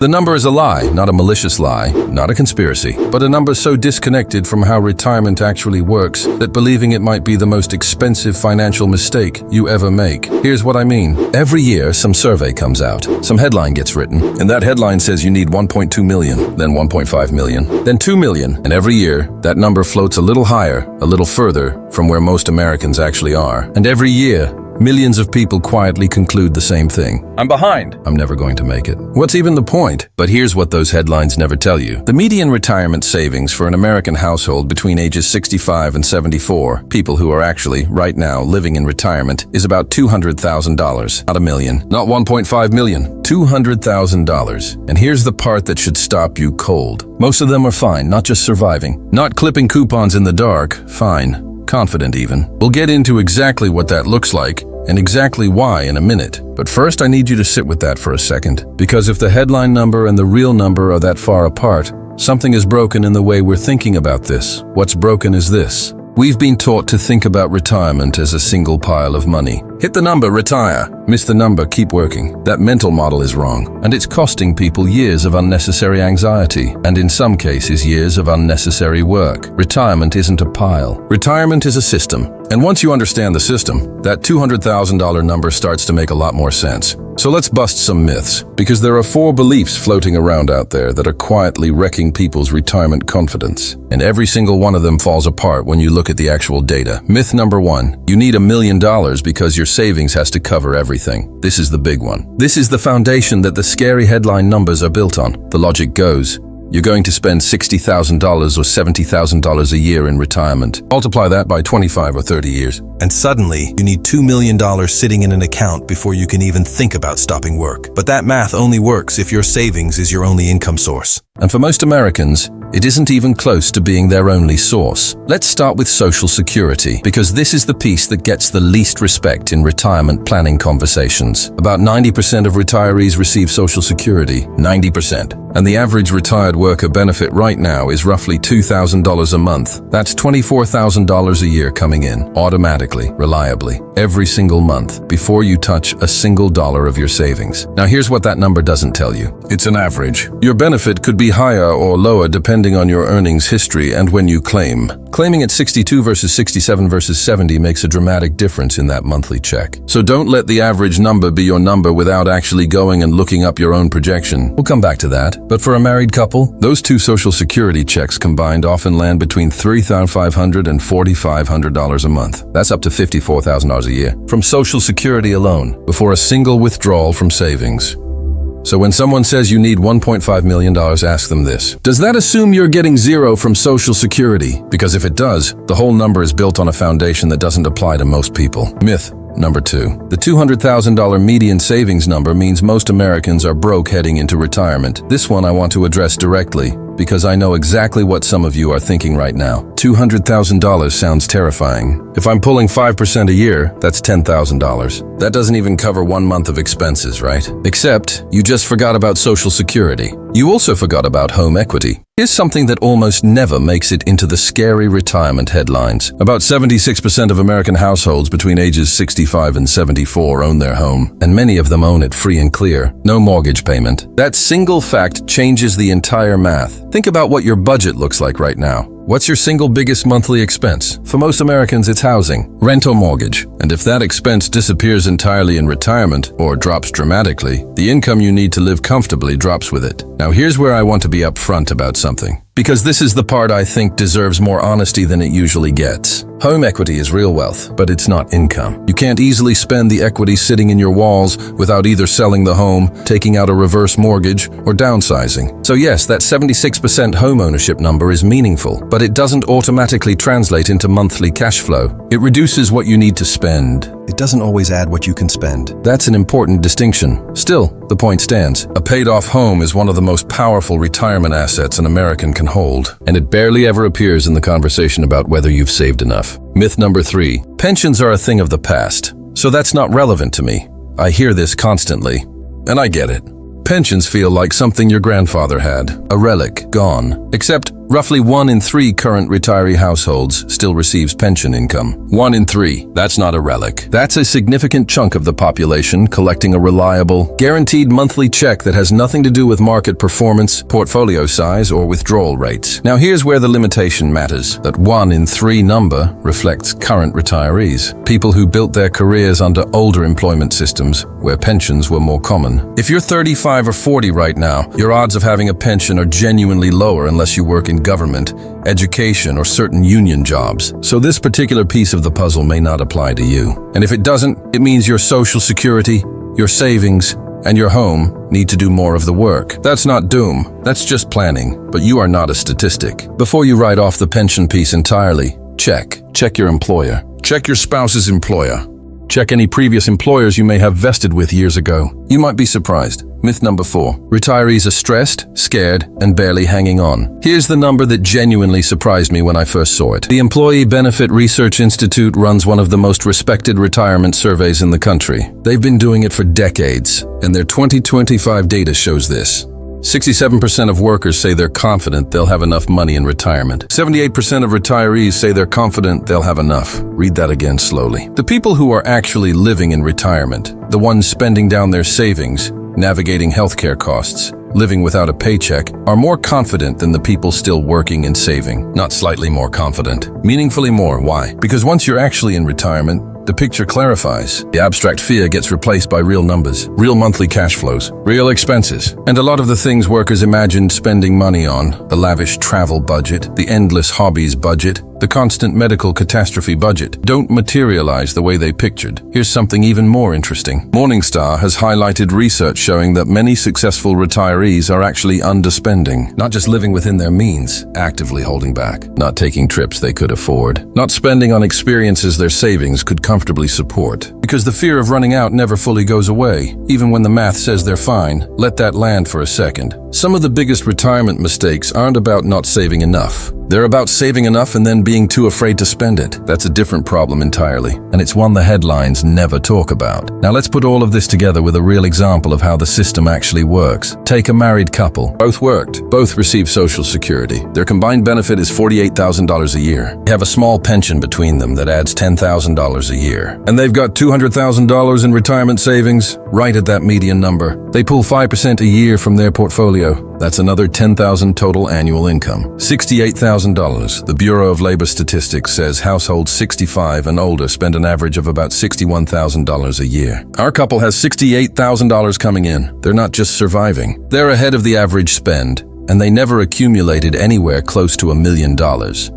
The number is a lie, not a malicious lie, not a conspiracy, but a number so disconnected from how retirement actually works that believing it might be the most expensive financial mistake you ever make. Here's what I mean. Every year, some survey comes out, some headline gets written, and that headline says you need 1.2 million, then 1.5 million, then 2 million, and every year, that number floats a little higher, a little further from where most Americans actually are. And every year, millions of people quietly conclude the same thing. I'm behind. I'm never going to make it. What's even the point? But here's what those headlines never tell you. The median retirement savings for an American household between ages 65 and 74, people who are actually, right now, living in retirement, is about $200,000. Not a million, not 1.5 million, $200,000. And here's the part that should stop you cold. Most of them are fine, not just surviving. Not clipping coupons in the dark, fine. Confident even. We'll get into exactly what that looks like and exactly why in a minute. But first I need you to sit with that for a second, because if the headline number and the real number are that far apart, something is broken in the way we're thinking about this. What's broken is this. We've been taught to think about retirement as a single pile of money. Hit the number, retire. Miss the number, keep working. That mental model is wrong, and it's costing people years of unnecessary anxiety, and in some cases years of unnecessary work. Retirement isn't a pile. Retirement is a system, and once you understand the system, that $200,000 number starts to make a lot more sense. So let's bust some myths, because there are 4 beliefs floating around out there that are quietly wrecking people's retirement confidence. And every single one of them falls apart when you look at the actual data. Myth number 1, you need $1 million because your savings has to cover everything. This is the big one. This is the foundation that the scary headline numbers are built on. The logic goes, you're going to spend $60,000 or $70,000 a year in retirement. Multiply that by 25 or 30 years. And suddenly, you need $2 million sitting in an account before you can even think about stopping work. But that math only works if your savings is your only income source. And for most Americans, it isn't even close to being their only source. Let's start with Social Security, because this is the piece that gets the least respect in retirement planning conversations. About 90% of retirees receive Social Security, 90%. And the average retired worker benefit right now is roughly $2,000 a month. That's $24,000 a year coming in, automatically, reliably, every single month, before you touch a single dollar of your savings. Now here's what that number doesn't tell you. It's an average. Your benefit could be higher or lower depending on your earnings history and when you claim. Claiming at 62 versus 67 versus 70 makes a dramatic difference in that monthly check. So don't let the average number be your number without actually going and looking up your own projection. We'll come back to that. But for a married couple, those 2 Social Security checks combined often land between $3,500 and $4,500 a month. That's up to $54,000 a year from Social Security alone, before a single withdrawal from savings. So when someone says you need $1.5 million, ask them this. Does that assume you're getting 0 from Social Security? Because if it does, the whole number is built on a foundation that doesn't apply to most people. Myth number 2. The $200,000 median savings number means most Americans are broke heading into retirement. This one I want to address directly, because I know exactly what some of you are thinking right now. $200,000 sounds terrifying. If I'm pulling 5% a year, that's $10,000. That doesn't even cover 1 month of expenses, right? Except, you just forgot about Social Security. You also forgot about home equity. Here's something that almost never makes it into the scary retirement headlines. About 76% of American households between ages 65 and 74 own their home, and many of them own it free and clear. No mortgage payment. That single fact changes the entire math. Think about what your budget looks like right now. What's your single biggest monthly expense? For most Americans, it's housing, rent or mortgage. And if that expense disappears entirely in retirement or drops dramatically, the income you need to live comfortably drops with it. Now here's where I want to be upfront about something, because this is the part I think deserves more honesty than it usually gets. Home equity is real wealth, but it's not income. You can't easily spend the equity sitting in your walls without either selling the home, taking out a reverse mortgage, or downsizing. So yes, that 76% home ownership number is meaningful, but it doesn't automatically translate into monthly cash flow. It reduces what you need to spend. It doesn't always add what you can spend. That's an important distinction. Still, the point stands. A paid-off home is one of the most powerful retirement assets an American can hold, and it barely ever appears in the conversation about whether you've saved enough. Myth number 3. Pensions are a thing of the past, so that's not relevant to me. I hear this constantly, and I get it. Pensions feel like something your grandfather had, a relic, gone. Except Roughly 1 in 3 current retiree households still receives pension income. 1 in 3. That's not a relic. That's a significant chunk of the population collecting a reliable, guaranteed monthly check that has nothing to do with market performance, portfolio size, or withdrawal rates. Now here's where the limitation matters. That 1 in 3 number reflects current retirees, people who built their careers under older employment systems where pensions were more common. If you're 35 or 40 right now, your odds of having a pension are genuinely lower unless you work in government, education, or certain union jobs. So this particular piece of the puzzle may not apply to you. And if it doesn't, it means your Social Security, your savings, and your home need to do more of the work. That's not doom, that's just planning, but you are not a statistic. Before you write off the pension piece entirely, check your employer. Check your spouse's employer. Check any previous employers you may have vested with years ago. You might be surprised. Myth number 4. Retirees are stressed, scared, and barely hanging on. Here's the number that genuinely surprised me when I first saw it. The Employee Benefit Research Institute runs one of the most respected retirement surveys in the country. They've been doing it for decades, and their 2025 data shows this. 67% of workers say they're confident they'll have enough money in retirement. 78% of retirees say they're confident they'll have enough. Read that again slowly. The people who are actually living in retirement, the ones spending down their savings, navigating healthcare costs, living without a paycheck, are more confident than the people still working and saving. Not slightly more confident, meaningfully more. Why? Because once you're actually in retirement, the picture clarifies. The abstract fear gets replaced by real numbers, real monthly cash flows, real expenses. And a lot of the things workers imagined spending money on, the lavish travel budget, the endless hobbies budget, the constant medical catastrophe budget, don't materialize the way they pictured. Here's something even more interesting. Morningstar has highlighted research showing that many successful retirees are actually underspending, not just living within their means, actively holding back, not taking trips they could afford, not spending on experiences their savings could comfortably support. Because the fear of running out never fully goes away, even when the math says they're fine. Let that land for a second. Some of the biggest retirement mistakes aren't about not saving enough. They're about saving enough and then being too afraid to spend it. That's a different problem entirely, and it's one the headlines never talk about. Now let's put all of this together with a real example of how the system actually works. Take a married couple. Both worked. Both receive Social Security. Their combined benefit is $48,000 a year. They have a small pension between them that adds $10,000 a year. And they've got $200,000 in retirement savings, right at that median number. They pull 5% a year from their portfolio. That's another $10,000 total annual income. $68,000. The Bureau of Labor Statistics says households 65 and older spend an average of about $61,000 a year. Our couple has $68,000 coming in. They're not just surviving. They're ahead of the average spend, and they never accumulated anywhere close to $1 million.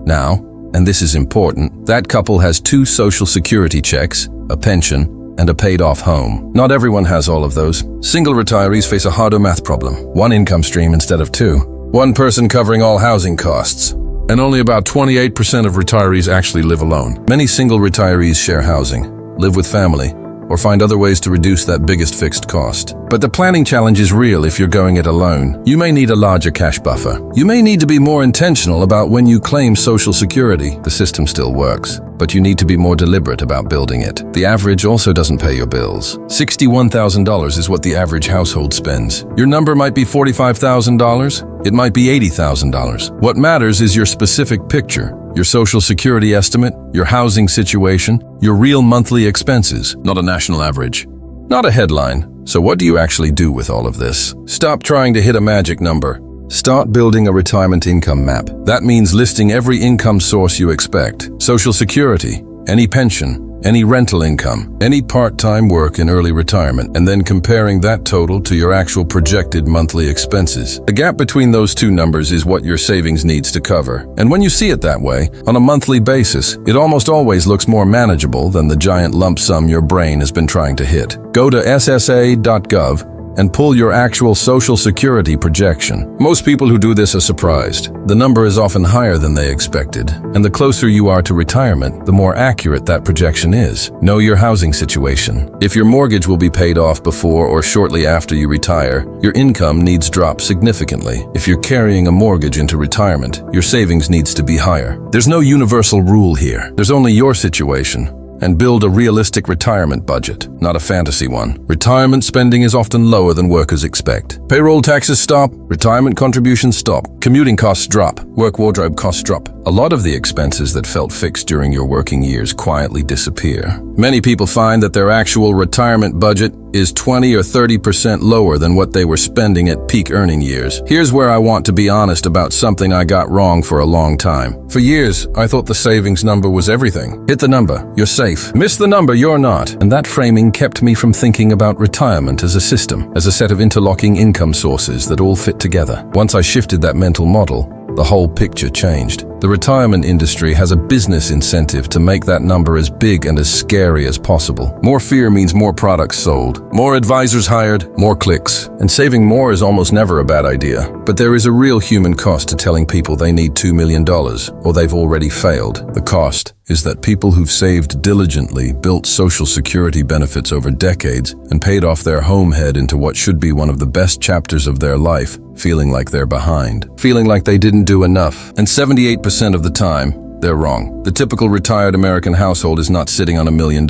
Now, and this is important, that couple has 2 Social Security checks, a pension, and a paid-off home. Not everyone has all of those. Single retirees face a harder math problem. 1 income stream instead of 2. 1 person covering all housing costs. And only about 28% of retirees actually live alone. Many single retirees share housing, live with family, or find other ways to reduce that biggest fixed cost. But the planning challenge is real if you're going it alone. You may need a larger cash buffer. You may need to be more intentional about when you claim Social Security. The system still works, but you need to be more deliberate about building it. The average also doesn't pay your bills. $61,000 is what the average household spends. Your number might be $45,000. It might be $80,000. What matters is your specific picture. Your Social Security estimate, your housing situation, your real monthly expenses, not a national average, not a headline. So what do you actually do with all of this? Stop trying to hit a magic number. Start building a retirement income map. That means listing every income source you expect. Social Security, any pension, any rental income, any part-time work in early retirement, and then comparing that total to your actual projected monthly expenses. The gap between those 2 numbers is what your savings needs to cover. And when you see it that way, on a monthly basis, it almost always looks more manageable than the giant lump sum your brain has been trying to hit. Go to ssa.gov and pull your actual Social Security projection. Most people who do this are surprised. The number is often higher than they expected, and the closer you are to retirement, the more accurate that projection is. Know your housing situation. If your mortgage will be paid off before or shortly after you retire, your income needs drop significantly. If you're carrying a mortgage into retirement, your savings needs to be higher. There's no universal rule here. There's only your situation and build a realistic retirement budget, not a fantasy one. Retirement spending is often lower than workers expect. Payroll taxes stop, retirement contributions stop, commuting costs drop, work wardrobe costs drop. A lot of the expenses that felt fixed during your working years quietly disappear. Many people find that their actual retirement budget is 20 or 30% lower than what they were spending at peak earning years. Here's where I want to be honest about something I got wrong for a long time. For years, I thought the savings number was everything. Hit the number, you're safe. Miss the number, you're not. And that framing kept me from thinking about retirement as a system, as a set of interlocking income sources that all fit together. Once I shifted that mental model, the whole picture changed. The retirement industry has a business incentive to make that number as big and as scary as possible. More fear means more products sold, more advisors hired, more clicks. And saving more is almost never a bad idea. But there is a real human cost to telling people they need $2 million, or they've already failed. The cost is that people who've saved diligently, built Social Security benefits over decades, and paid off their homehead into what should be one of the best chapters of their life, feeling like they're behind, feeling like they didn't do enough. And 78% of the time, they're wrong. The typical retired American household is not sitting on $1 million.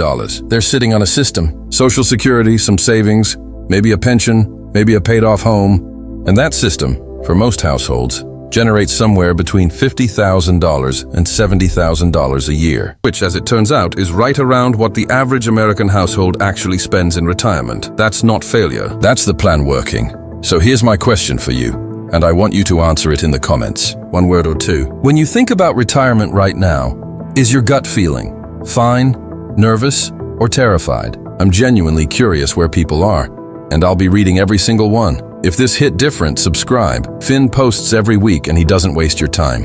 They're sitting on a system. Social Security, some savings, maybe a pension, maybe a paid-off home. And that system, for most households, generates somewhere between $50,000 and $70,000 a year, which, as it turns out, is right around what the average American household actually spends in retirement. That's not failure. That's the plan working. So here's my question for you, and I want you to answer it in the comments. One word or two. When you think about retirement right now, is your gut feeling fine, nervous, or terrified? I'm genuinely curious where people are, and I'll be reading every single one. If this hit different, subscribe. Finn posts every week and he doesn't waste your time.